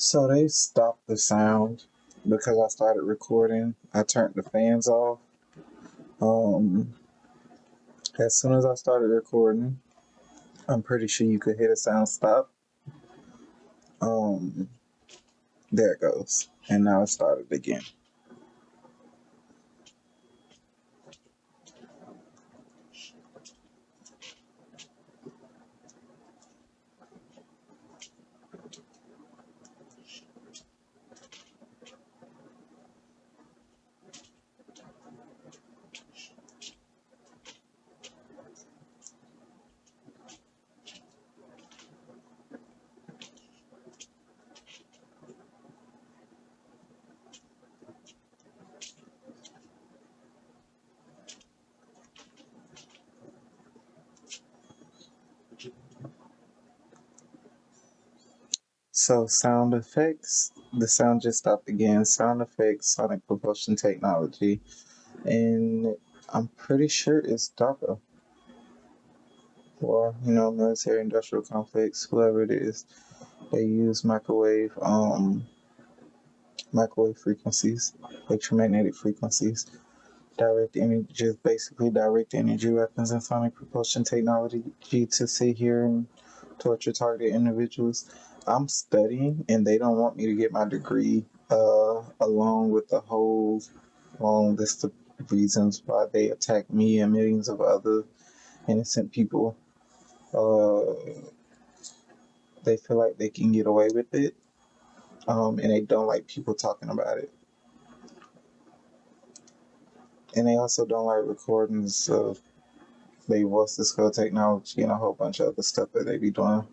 So they stopped the sound because I started recording. I turned the fans off. Um, as soon as I started recording, I'm pretty sure you could hear the sound stop. Um, there it goes, and now it started again. So sound effects, the sound just stopped again. Sound effects, sonic propulsion technology, and I'm pretty sure it's DARPA or military industrial complex, whoever it is. They use microwave frequencies, electromagnetic frequencies, direct energy, just basically direct energy weapons and sonic propulsion technology to sit here and torture target individuals. I'm studying, and they don't want me to get my degree, along with the whole long list of reasons why they attack me and millions of other innocent people. Uh, they feel like they can get away with it, and they don't like people talking about it. And they also don't like recordings of they voice this code technology and a whole bunch of other stuff that they be doing.